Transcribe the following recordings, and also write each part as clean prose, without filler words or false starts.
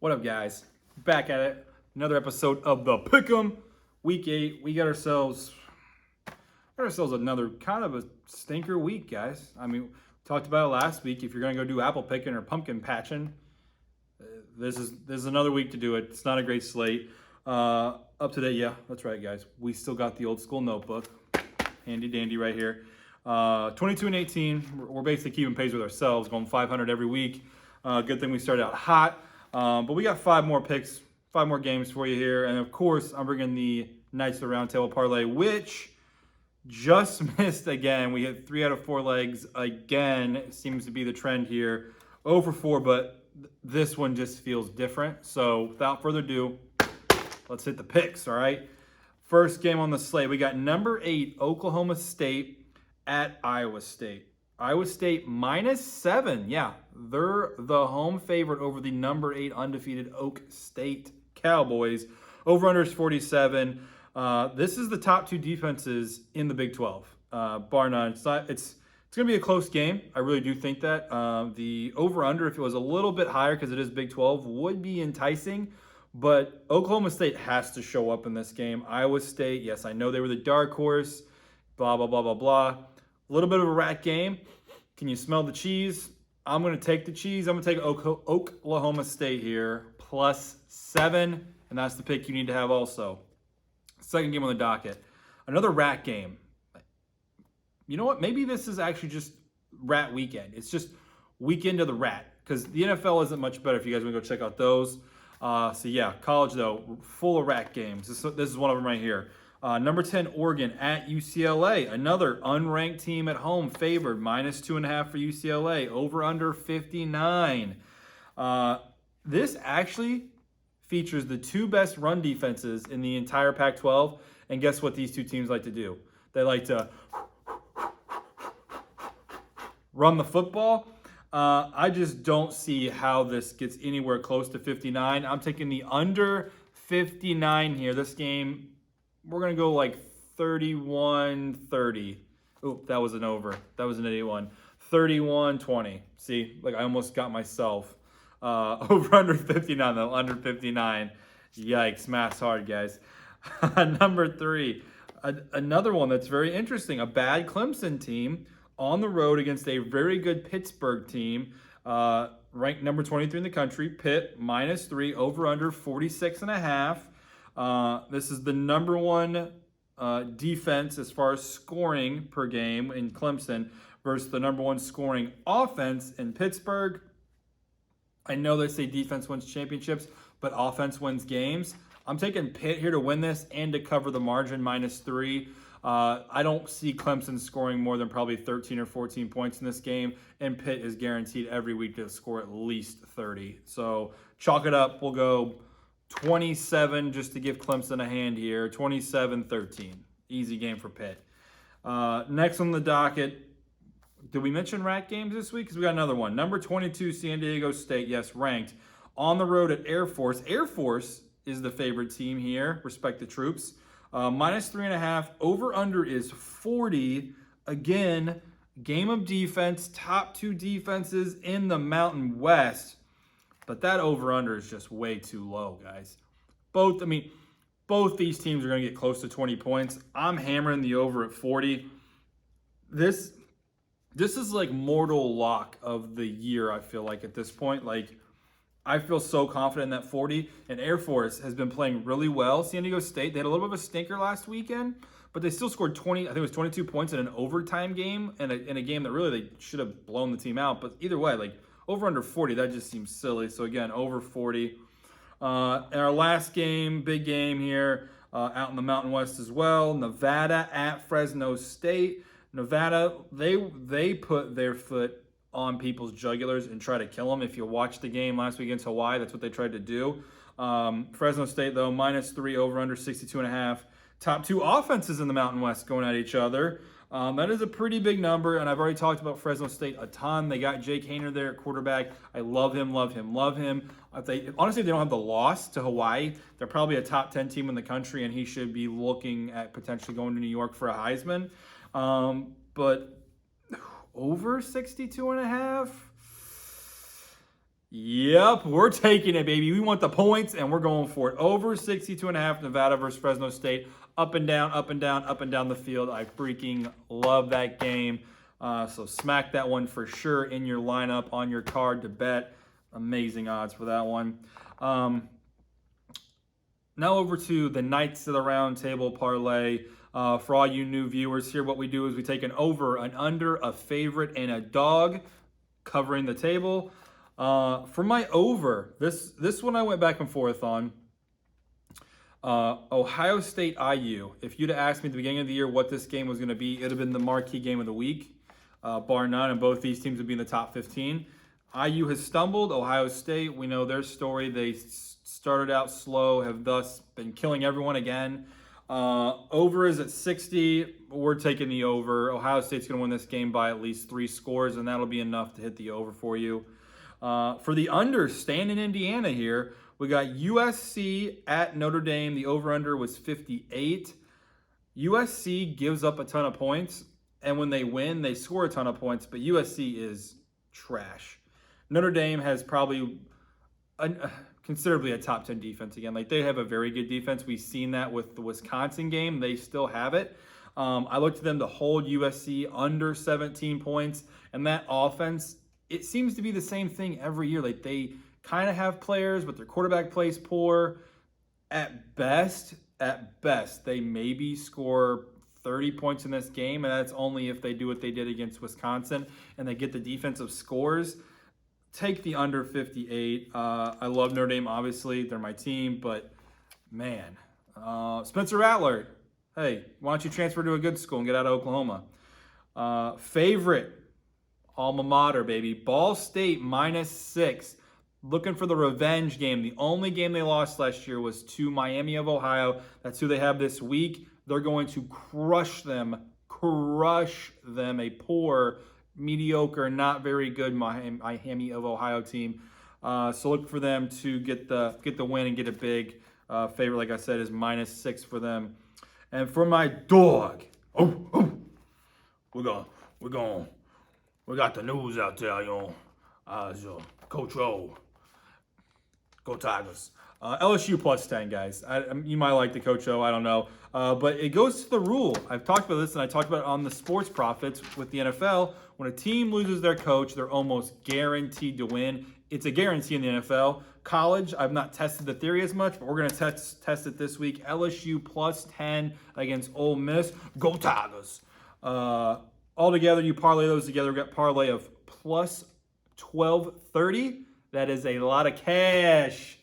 What up, guys? Back at it. Another episode of the Pick'em. Week 8. We got ourselves another kind of a stinker week, guys. I mean, we talked about it last week. If you're gonna go do apple picking or pumpkin patching, this is another week to do it. It's not a great slate. Up to date, yeah, that's right, guys. We still got the old school notebook, handy dandy right here. 22 and 18. We're basically keeping pace with ourselves, going 500 every week. Good thing we started out hot. But we got 5 more picks, 5 more games for you here. And of course, I'm bringing the Knights of the Round Table Parlay, which just missed again. We hit 3 out of 4 legs again. It seems to be the trend here. 0 for 4, but this one just feels different. So without further ado, let's hit the picks, all right? First game on the slate, we got number 8, Oklahoma State at Iowa State. Iowa State -7. Yeah, they're the home favorite over the number 8 undefeated Oak State Cowboys. Over-under is 47. This is the top 2 defenses in the Big 12, bar none. It's going to be a close game. I really do think that. The over-under, if it was a little bit higher because it is Big 12, would be enticing. But Oklahoma State has to show up in this game. Iowa State, yes, I know they were the dark horse, blah, blah, blah, blah, blah. A little bit of a rat game. Can you smell the cheese? I'm going to take the cheese. I'm going to take Oklahoma State here, +7, and that's the pick you need to have also. Second game on the docket. Another rat game. You know what? Maybe this is actually just rat weekend. It's just weekend of the rat, because the NFL isn't much better if you guys want to go check out those. So yeah, college though, full of rat games. This is one of them right here. Number 10, Oregon at UCLA. Another unranked team at home, favored, -2.5 for UCLA. Over under 59. This actually features the 2 best run defenses in the entire Pac-12. And guess what these 2 teams like to do? They like to run the football. I just don't see how this gets anywhere close to 59. I'm taking the under 59 here. This game, we're going to go like 31-30. Oh, that was an over. That was an 81. 31-20. See, like I almost got myself. Over under 59, though. Under 59. Yikes. Math's hard, guys. Number 3. Another one that's very interesting. A bad Clemson team on the road against a very good Pittsburgh team. Ranked number 23 in the country. Pitt, -3. Over under 46.5. This is the number 1 defense as far as scoring per game in Clemson versus the number 1 scoring offense in Pittsburgh. I know they say defense wins championships, but offense wins games. I'm taking Pitt here to win this and to cover the margin, -3. I don't see Clemson scoring more than probably 13 or 14 points in this game, and Pitt is guaranteed every week to score at least 30. So chalk it up. We'll go 27 just to give Clemson a hand here. 27-13. Easy game for Pitt. Next on the docket, did we mention rat games this week? Because we got another one. Number 22, San Diego State. Yes, ranked. On the road at Air Force. Air Force is the favorite team here. Respect the troops. -3.5. Over-under is 40. Again, game of defense. Top 2 defenses in the Mountain West. But that over-under is just way too low, guys. Both these teams are going to get close to 20 points. I'm hammering the over at 40. This is like mortal lock of the year, I feel like, at this point. Like, I feel so confident in that 40. And Air Force has been playing really well. San Diego State, they had a little bit of a stinker last weekend, but they still scored 20, I think it was 22 points in an overtime game, and in a game that really they should have blown the team out. But either way, like, over under 40, that just seems silly. So again, over 40. And our last game, big game here, out in the Mountain West as well. Nevada at Fresno State. Nevada, they put their foot on people's jugulars and try to kill them. If you watched the game last week against Hawaii, that's what they tried to do. Fresno State, though, -3, over under 62.5. Top 2 offenses in the Mountain West going at each other. That is a pretty big number, and I've already talked about Fresno State a ton. They got Jake Haener there at quarterback. I love him, love him, love him. Honestly, if they don't have the loss to Hawaii, they're probably a top 10 team in the country, and he should be looking at potentially going to New York for a Heisman. But over 62.5? Yep, we're taking it, baby. We want the points, and we're going for it. Over 62.5, Nevada versus Fresno State. Up and down, up and down, up and down the field. I freaking love that game. So smack that one for sure in your lineup, on your card to bet. Amazing odds for that one. Now over to the Knights of the Round Table Parlay. For all you new viewers here, what we do is we take an over, an under, a favorite, and a dog covering the table. For my over, this one I went back and forth on. Ohio State IU. If you'd have asked me at the beginning of the year what this game was going to be, it would have been the marquee game of the week, bar none, and both these teams would be in the top 15. IU has stumbled. Ohio State, we know their story. They started out slow, have thus been killing everyone again. Over is at 60. We're taking the over. Ohio State's going to win this game by at least 3 scores, and that'll be enough to hit the over for you. For the under, staying in Indiana here, we got USC at Notre Dame. The over-under was 58. USC gives up a ton of points, and when they win, they score a ton of points, but USC is trash. Notre Dame has probably considerably a top 10 defense again. Like, they have a very good defense. We've seen that with the Wisconsin game. They still have it. I looked at them to hold USC under 17 points, and that offense, it seems to be the same thing every year. Like, they kind of have players, but their quarterback plays poor. At best, they maybe score 30 points in this game, and that's only if they do what they did against Wisconsin and they get the defensive scores. Take the under 58. I love Notre Dame, obviously. They're my team, but man. Spencer Rattler, hey, why don't you transfer to a good school and get out of Oklahoma? Favorite alma mater, baby. Ball State -6. Looking for the revenge game. The only game they lost last year was to Miami of Ohio. That's who they have this week. They're going to crush them. A poor, mediocre, not very good Miami of Ohio team. So look for them to get the win and get a big favorite. Like I said, is -6 for them. And for my dog, we got the news out there, Coach O. Go Tigers. LSU +10, guys. You might like the Coach O, I don't know. But it goes to the rule. I've talked about this, and I talked about it on the Sports Profits with the NFL. When a team loses their coach, they're almost guaranteed to win. It's a guarantee in the NFL. College, I've not tested the theory as much, but we're going to test it this week. LSU +10 against Ole Miss. Go Tigers. All together, you parlay those together. We got parlay of +1230. That is a lot of cash.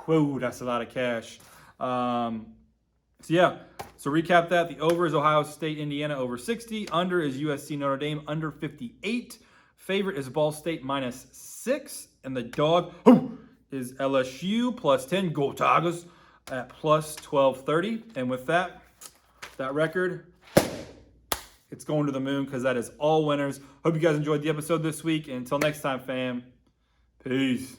Whoa, that's a lot of cash. So recap that. The over is Ohio State, Indiana, over 60. Under is USC, Notre Dame, under 58. Favorite is Ball State -6. And the dog is LSU +10. Go Tigers at +1230. And with that record, it's going to the moon because that is all winners. Hope you guys enjoyed the episode this week. And until next time, fam, peace.